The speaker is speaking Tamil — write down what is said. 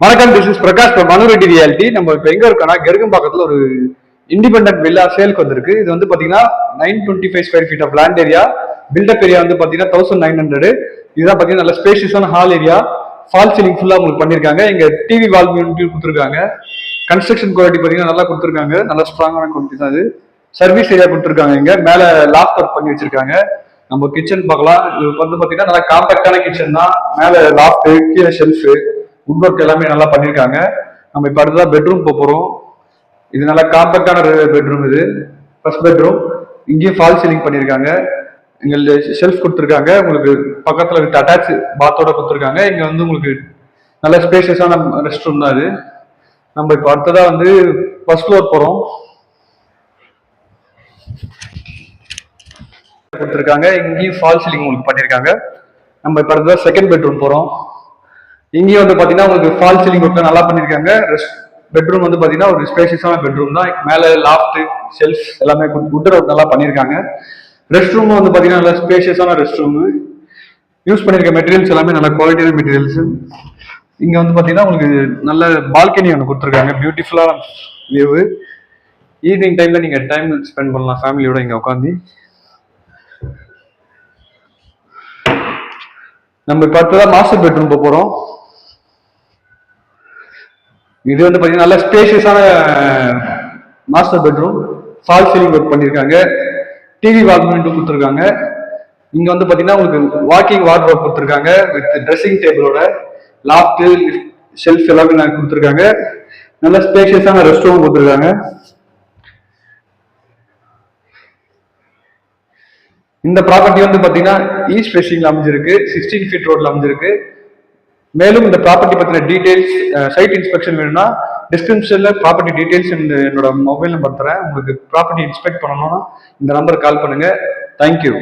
வணக்கம், this is Prakash from Manu Reddy realty. நம்ம இப்போ எங்க இருக்கோம்னா கெருகம்பாக்கத்துல ஒரு இண்டிபெண்டன்ட் வில்லா சேலுக்கு வந்திருக்கு. இது வந்து பாத்தீங்கன்னா 925 square feet of land area. Built up area வந்து பாத்தீங்கன்னா 1900. இதுதான் பாத்தீங்கன்னா நல்ல ஸ்பேஷியஸான ஹால் ஏரியா. ஃபால் சீலிங் ஃபுல்லா உங்களுக்கு பண்ணிருக்காங்க. இங்க டிவி வால் யூனிட் கொடுத்துருக்காங்க. கன்ஸ்ட்ரக்ஷன் குவாலிட்டி பாத்தீங்கன்னா நல்லா கொடுத்துருக்காங்க. நல்ல ஸ்ட்ராங்கான குவாலிட்டி தான் இது. சர்வீஸ் ஏரியா கொடுத்துருக்காங்க. இங்க மேல லாஃப்ட் ஒர்க் பண்ணி வச்சிருக்காங்க. நம்ம கிச்சன் பார்க்கலாம். இது வந்து பாத்தீங்கன்னா நல்லா காம்பாக்டான கிச்சன் தான். மேல லாஃப்ட், கீழே ஷெல்ஃப், வுட் ஒர்க் எல்லாமே நல்லா பண்ணிருக்காங்க. நம்ம இப்ப அடுத்ததான் பெட்ரூம் போறோம். இது நல்லா காம்பாக்டான பெட்ரூம். இது ஃபர்ஸ்ட் பெட்ரூம். இங்கேயும் ஃபால் சீலிங் பண்ணிருக்காங்க. இங்க ஷெல்ஃப் கொடுத்துருக்காங்க. உங்களுக்கு பக்கத்துல வித் அட்டாச் பாத்தோட கொடுத்துருக்காங்க. இங்க வந்து உங்களுக்கு நல்ல ஸ்பேஷியஸான ரெஸ்ட் ரூம் தான் இது. நம்ம இப்ப அடுத்ததா வந்து ஃபர்ஸ்ட் ஃப்ளோர் போறோம். கொடுத்துருக்காங்க. இங்கேயும் ஃபால் சீலிங் உங்களுக்கு பண்ணிருக்காங்க. நம்ம இப்ப அடுத்ததான் செகண்ட் பெட்ரூம் போறோம். இங்கேயும் வந்து பாத்தீங்கன்னா உங்களுக்கு ஃபால் சீலிங் ஒர்க் நல்லா பண்ணிருக்காங்க. பெட்ரூம் வந்து பாத்தீங்கன்னா ஒரு ஸ்பேஷியஸான பெட்ரூம் தான். மேல லாஃப்ட், ஷெல்ஃப் எல்லாமே வுட் ஒர்க் நல்லா பண்ணிருக்காங்க. ரெஸ்ட் ரூம் வந்து பாத்தீங்கன்னா நல்ல ஸ்பேஷியஸான ரெஸ்ட் ரூம். யூஸ் பண்ணிருக்க மெட்டீரியல்ஸ் எல்லாமே நல்ல குவாலிட்டியான மெட்டீரியல்ஸ். இங்க வந்து பாத்தீங்கன்னா உங்களுக்கு நல்ல பால்கனி ஒன்று கொடுத்துருக்காங்க. பியூட்டிஃபுல்லான வியூ. ஈவினிங் டைம்ல நீங்க டைம் ஸ்பெண்ட் பண்ணலாம் ஃபேமிலியோட இங்க உட்காந்து. நம்ம இப்ப அடுத்ததான் மாஸ்டர் பெட்ரூம் போறோம். இது வந்து பாத்தீங்கன்னா நல்ல ஸ்பேஷியஸான master bedroom. False ceiling work பண்ணிருக்காங்க. டிவி வால் யூனிட் கொடுத்துருக்காங்க. இங்க வந்து பாத்தீங்கன்னா உங்களுக்கு வாக்கிங் வார்ட்ரோப் கொடுத்துருக்காங்க வித் ட்ரெஸ்ஸிங் டேபிளோட. லாஃப்ட், ஷெல்ஃப் எல்லாமே கொடுத்துருக்காங்க. நல்ல ஸ்பேஷியஸான ரெஸ்ட் ரூம் கொடுத்துருக்காங்க. இந்த ப்ராப்பர்ட்டி வந்து பாத்தீங்கன்னா ஈஸ்ட் ஃபேசிங்ல அமைஞ்சிருக்கு. 16 ஃபீட் ரோட்ல அமைஞ்சிருக்கு. மேலும் இந்த ப்ராப்பர்ட்டி பத்தின டீடைல்ஸ், சைட் இன்ஸ்பெக்ஷன் வேணும்னா டிஸ்கிரிப்ஷன்ல ப்ராப்பர்ட்டி டீடைல்ஸ் என்னோட மொபைல் நம்பர் தரேன். உங்களுக்கு ப்ராப்பர்ட்டி இன்ஸ்பெக்ட் பண்ணணும்னா இந்த நம்பருக்கு கால் பண்ணுங்க. தேங்க்யூ.